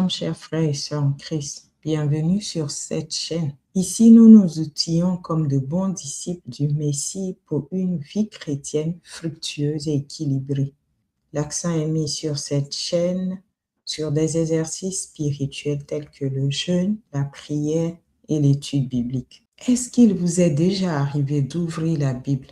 Shalom, chers frères et sœurs en Christ. Bienvenue sur cette chaîne. Ici, nous nous outillons comme de bons disciples du Messie pour une vie chrétienne fructueuse et équilibrée. L'accent est mis sur cette chaîne sur des exercices spirituels tels que le jeûne, la prière et l'étude biblique. Est-ce qu'il vous est déjà arrivé d'ouvrir la Bible,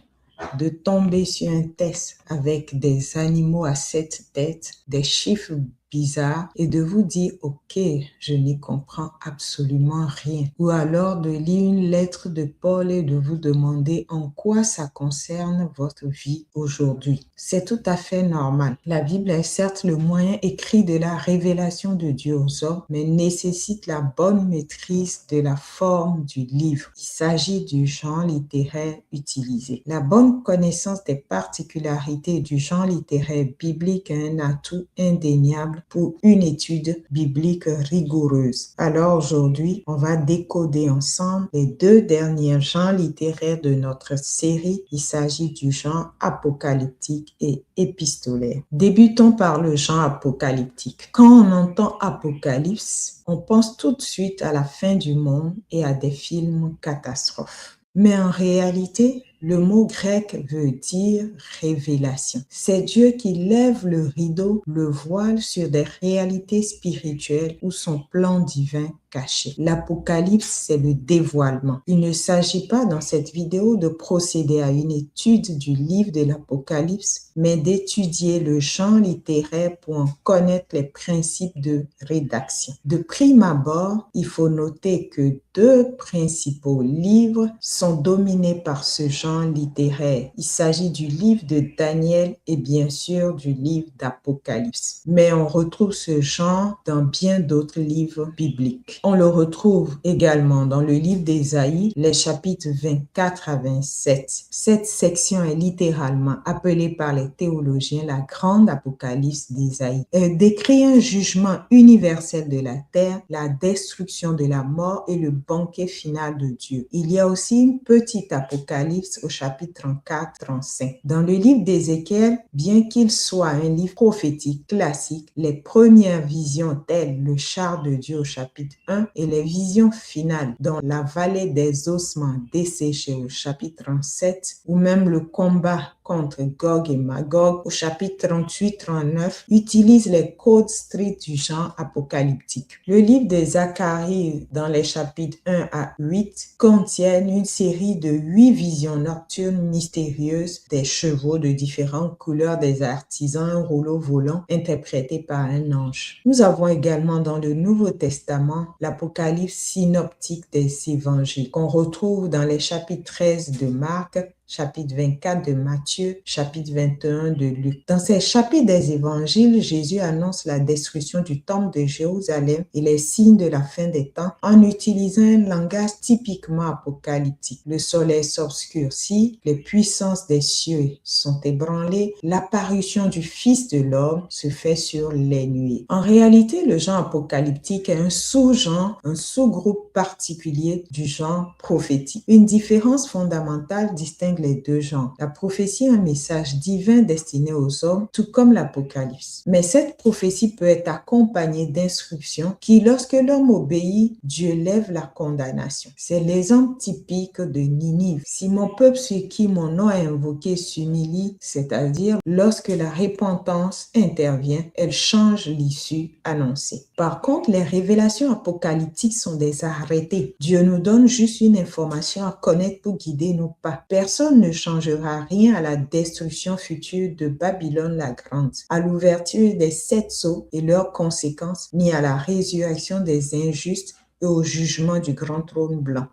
de tomber sur un texte avec des animaux à 7 têtes, des chiffres bizarres et de vous dire « Ok, je n'y comprends absolument rien » ou alors de lire une lettre de Paul et de vous demander en quoi ça concerne votre vie aujourd'hui. C'est tout à fait normal. La Bible est certes le moyen écrit de la révélation de Dieu aux hommes, mais nécessite la bonne maîtrise de la forme du livre. Il s'agit du genre littéraire utilisé. La bonne connaissance des particularités du genre littéraire biblique est un atout indéniable pour une étude biblique rigoureuse. Alors aujourd'hui, on va décoder ensemble les 2 derniers genres littéraires de notre série. Il s'agit du genre apocalyptique et épistolaire. Débutons par le genre apocalyptique. Quand on entend apocalypse, on pense tout de suite à la fin du monde et à des films catastrophes. Mais en réalité, le mot grec veut dire révélation. C'est Dieu qui lève le rideau, le voile sur des réalités spirituelles ou son plan divin caché. L'Apocalypse, c'est le dévoilement. Il ne s'agit pas dans cette vidéo de procéder à une étude du livre de l'Apocalypse, mais d'étudier le genre littéraire pour en connaître les principes de rédaction. De prime abord, il faut noter que 2 principaux livres sont dominés par ce genre littéraire. Il s'agit du livre de Daniel et bien sûr du livre d'Apocalypse. Mais on retrouve ce genre dans bien d'autres livres bibliques. On le retrouve également dans le livre d'Ésaïe, les chapitres 24 à 27. Cette section est littéralement appelée par les théologiens la grande apocalypse d'Ésaïe. Elle décrit un jugement universel de la terre, la destruction de la mort et le banquet final de Dieu. Il y a aussi une petite apocalypse au chapitre 34-35. Dans le livre d'Ézéchiel, bien qu'il soit un livre prophétique classique, les premières visions telles le char de Dieu au chapitre 1 et les visions finales dans la vallée des ossements desséchés au chapitre 37 ou même le combat contre Gog et Magog au chapitre 38-39 utilisent les codes stricts du genre apocalyptique. Le livre de Zacharie dans les chapitres 1 à 8 contiennent une série de 8 visions nocturnes mystérieuses des chevaux de différentes couleurs, des artisans, un rouleau volant interprété par un ange. Nous avons également dans le Nouveau Testament l'apocalypse synoptique des évangiles qu'on retrouve dans les chapitres 13 de Marc, chapitre 24 de Matthieu, chapitre 21 de Luc. Dans ces chapitres des évangiles, Jésus annonce la destruction du temple de Jérusalem et les signes de la fin des temps en utilisant un langage typiquement apocalyptique. Le soleil s'obscurcit, les puissances des cieux sont ébranlées, l'apparition du Fils de l'homme se fait sur les nuées. En réalité, le genre apocalyptique est un sous-genre, un sous-groupe particulier du genre prophétique. Une différence fondamentale distingue les 2 genres. La prophétie est un message divin destiné aux hommes, tout comme l'Apocalypse. Mais cette prophétie peut être accompagnée d'instructions qui, lorsque l'homme obéit, Dieu lève la condamnation. C'est l'exemple typique de Ninive. Si mon peuple sur qui mon nom est invoqué s'humilie, c'est-à-dire lorsque la repentance intervient, elle change l'issue annoncée. Par contre, les révélations apocalyptiques sont des arrêtés. Dieu nous donne juste une information à connaître pour guider nos pas. Personne ne changera rien à la destruction future de Babylone la Grande, à l'ouverture des 7 sceaux et leurs conséquences, ni à la résurrection des injustes et au jugement du grand trône blanc.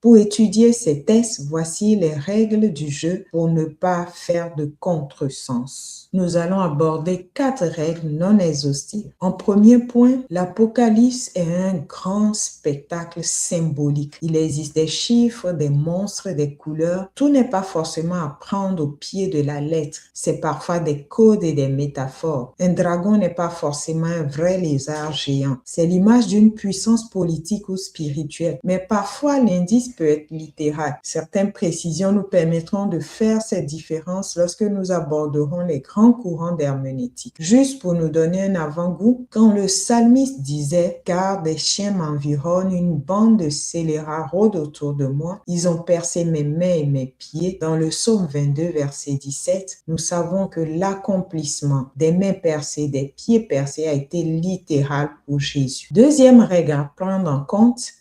Pour étudier ces textes, voici les règles du jeu pour ne pas faire de contresens. Nous allons aborder 4 règles non exhaustives. En premier point, l'Apocalypse est un grand spectacle symbolique. Il existe des chiffres, des monstres, des couleurs. Tout n'est pas forcément à prendre au pied de la lettre. C'est parfois des codes et des métaphores. Un dragon n'est pas forcément un vrai lézard géant. C'est l'image d'une puissance politique ou spirituelle. Mais parfois, l'indice peut être littéral. Certaines précisions nous permettront de faire cette différence lorsque nous aborderons les grands courants d'herméneutique. Juste pour nous donner un avant-goût, quand le psalmiste disait « Car des chiens m'environnent, une bande de scélérats rôde autour de moi, ils ont percé mes mains et mes pieds », dans le psaume 22, verset 17, nous savons que l'accomplissement des mains percées, des pieds percés a été littéral pour Jésus. Deuxième règle à prendre en compte,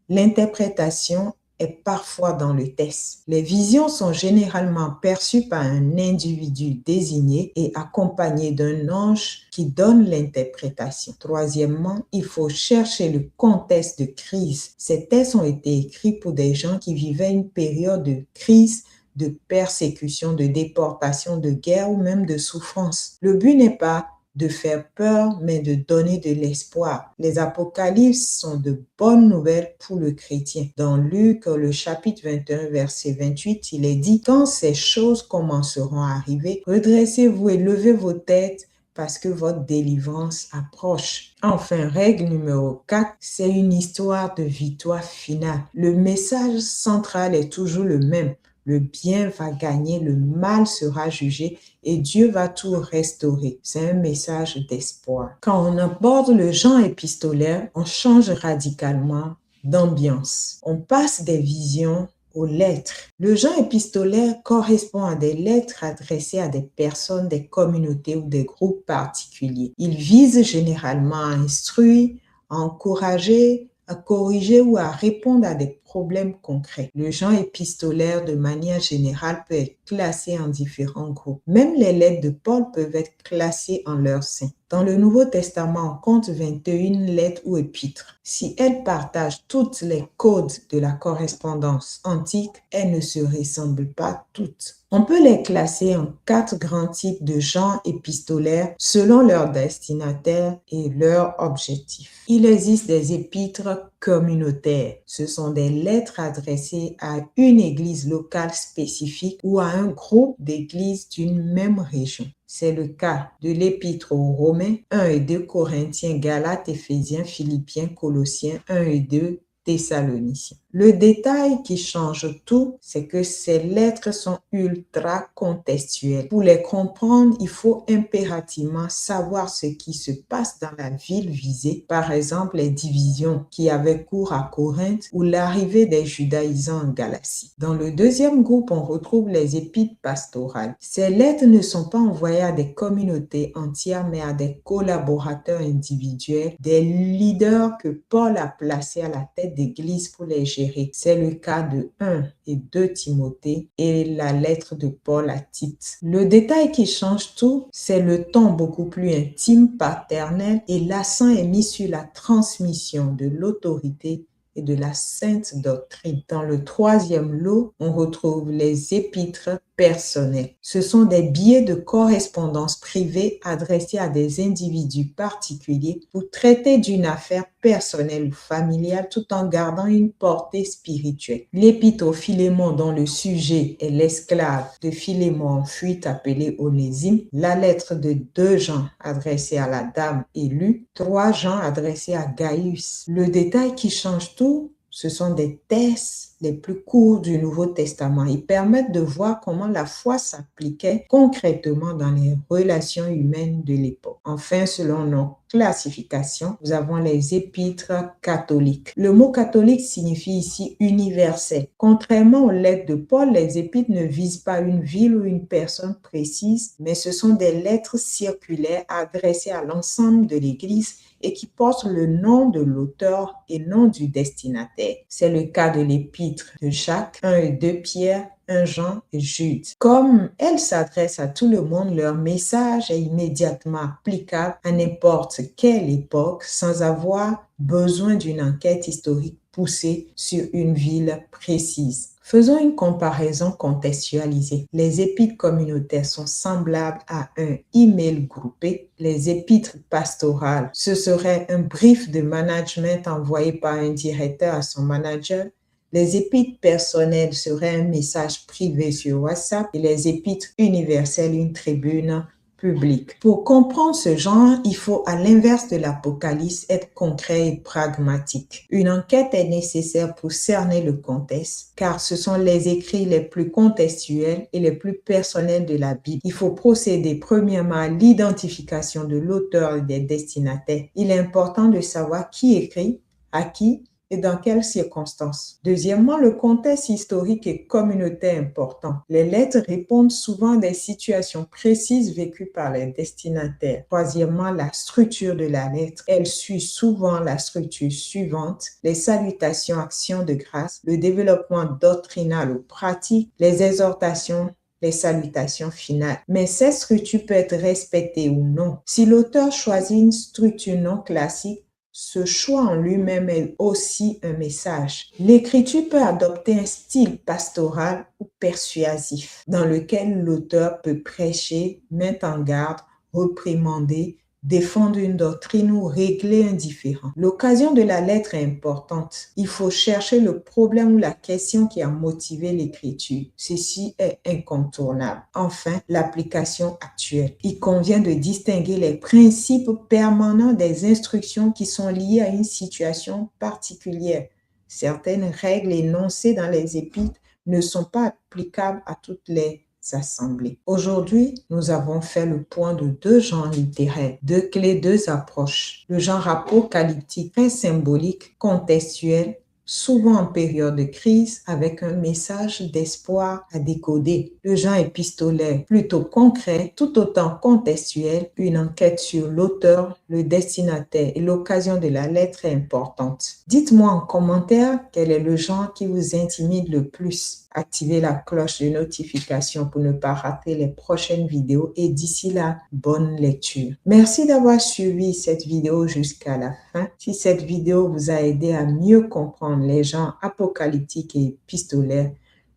l'interprétation est parfois dans le texte. Les visions sont généralement perçues par un individu désigné et accompagné d'un ange qui donne l'interprétation. Troisièmement, il faut chercher le contexte de crise. Ces textes ont été écrits pour des gens qui vivaient une période de crise, de persécution, de déportation, de guerre ou même de souffrance. Le but n'est pas de faire peur, mais de donner de l'espoir. Les apocalypses sont de bonnes nouvelles pour le chrétien. Dans Luc, le chapitre 21, verset 28, il est dit « Quand ces choses commenceront à arriver, redressez-vous et levez vos têtes, parce que votre délivrance approche. » Enfin, règle numéro 4, c'est une histoire de victoire finale. Le message central est toujours le même. Le bien va gagner, le mal sera jugé et Dieu va tout restaurer. C'est un message d'espoir. Quand on aborde le genre épistolaire, on change radicalement d'ambiance. On passe des visions aux lettres. Le genre épistolaire correspond à des lettres adressées à des personnes, des communautés ou des groupes particuliers. Il vise généralement à instruire, à encourager, à corriger ou à répondre à des problèmes concrets. Le genre épistolaire, de manière générale, peut être classé en différents groupes. Même les lettres de Paul peuvent être classées en leur sein. Dans le Nouveau Testament, on compte 21 lettres ou épîtres. Si elles partagent toutes les codes de la correspondance antique, elles ne se ressemblent pas toutes. On peut les classer en 4 grands types de genres épistolaires selon leur destinataire et leur objectif. Il existe des épîtres communautaires. Ce sont des lettres adressées à une église locale spécifique ou à un groupe d'églises d'une même région. C'est le cas de l'épître aux Romains, 1 et 2 Corinthiens, Galates, Éphésiens, Philippiens, Colossiens, 1 et 2 Thessaloniciens. Le détail qui change tout, c'est que ces lettres sont ultra contextuelles. Pour les comprendre, il faut impérativement savoir ce qui se passe dans la ville visée, par exemple les divisions qui avaient cours à Corinthe ou l'arrivée des judaïsants en Galatie. Dans le deuxième groupe, on retrouve les épîtres pastorales. Ces lettres ne sont pas envoyées à des communautés entières, mais à des collaborateurs individuels, des leaders que Paul a placés à la tête d'église pour les gérer. C'est le cas de 1 et 2 Timothée et la lettre de Paul à Tite. Le détail qui change tout, c'est le ton beaucoup plus intime, paternel, et l'accent est mis sur la transmission de l'autorité et de la sainte doctrine. Dans le troisième lot, on retrouve les épîtres personnels. Ce sont des billets de correspondance privée adressés à des individus particuliers pour traiter d'une affaire personnelle ou familiale tout en gardant une portée spirituelle. L'épître au Philémon, dont le sujet est l'esclave de Philémon en fuite appelé Onésime. La lettre de 2 Jean adressée à la dame élue. 3 Jean adressé à Gaius. Le détail qui change tout, ce sont des textes les plus courts du Nouveau Testament. Ils permettent de voir comment la foi s'appliquait concrètement dans les relations humaines de l'époque. Enfin, selon nos classifications, nous avons les épîtres catholiques. Le mot catholique signifie ici universel. Contrairement aux lettres de Paul, les épîtres ne visent pas une ville ou une personne précise, mais ce sont des lettres circulaires adressées à l'ensemble de l'Église et qui portent le nom de l'auteur et non du destinataire. C'est le cas de l'épître de Jacques, 1 et 2 Pierre, 1 Jean et Jude. Comme elles s'adressent à tout le monde, leur message est immédiatement applicable à n'importe quelle époque sans avoir besoin d'une enquête historique poussée sur une ville précise. Faisons une comparaison contextualisée. Les épîtres communautaires sont semblables à un email groupé. Les épîtres pastorales, ce serait un brief de management envoyé par un directeur à son manager. Les épîtres personnelles seraient un message privé sur WhatsApp et les épîtres universelles, une tribune public. Pour comprendre ce genre, il faut, à l'inverse de l'Apocalypse, être concret et pragmatique. Une enquête est nécessaire pour cerner le contexte, car ce sont les écrits les plus contextuels et les plus personnels de la Bible. Il faut procéder premièrement à l'identification de l'auteur et des destinataires. Il est important de savoir qui écrit, à qui et dans quelles circonstances. Deuxièmement, le contexte historique et communautaire est important. Les lettres répondent souvent à des situations précises vécues par les destinataires. Troisièmement, la structure de la lettre. Elle suit souvent la structure suivante: les salutations, actions de grâce, le développement doctrinal ou pratique, les exhortations, les salutations finales. Mais cette structure peut être respectée ou non. Si l'auteur choisit une structure non classique, ce choix en lui-même est aussi un message. L'écriture peut adopter un style pastoral ou persuasif, dans lequel l'auteur peut prêcher, mettre en garde, réprimander, défendre une doctrine ou régler un différend. L'occasion de la lettre est importante. Il faut chercher le problème ou la question qui a motivé l'écriture. Ceci est incontournable. Enfin, l'application actuelle. Il convient de distinguer les principes permanents des instructions qui sont liées à une situation particulière. Certaines règles énoncées dans les épîtres ne sont pas applicables à toutes les assemblées. Aujourd'hui, nous avons fait le point de deux genres littéraires, deux clés, deux approches. Le genre apocalyptique, très symbolique, contextuel, souvent en période de crise, avec un message d'espoir à décoder. Le genre épistolaire, plutôt concret, tout autant contextuel, une enquête sur l'auteur, le destinataire et l'occasion de la lettre est importante. Dites-moi en commentaire quel est le genre qui vous intimide le plus. Activez la cloche de notification pour ne pas rater les prochaines vidéos et d'ici là, bonne lecture. Merci d'avoir suivi cette vidéo jusqu'à la fin. Si cette vidéo vous a aidé à mieux comprendre les genres apocalyptiques et épistolaires,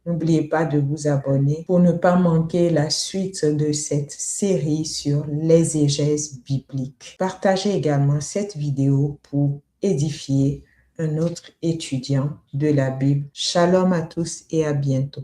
n'oubliez pas de vous abonner pour ne pas manquer la suite de cette série sur l'exégèse biblique. Partagez également cette vidéo pour édifier un autre étudiant de la Bible. Shalom à tous et à bientôt.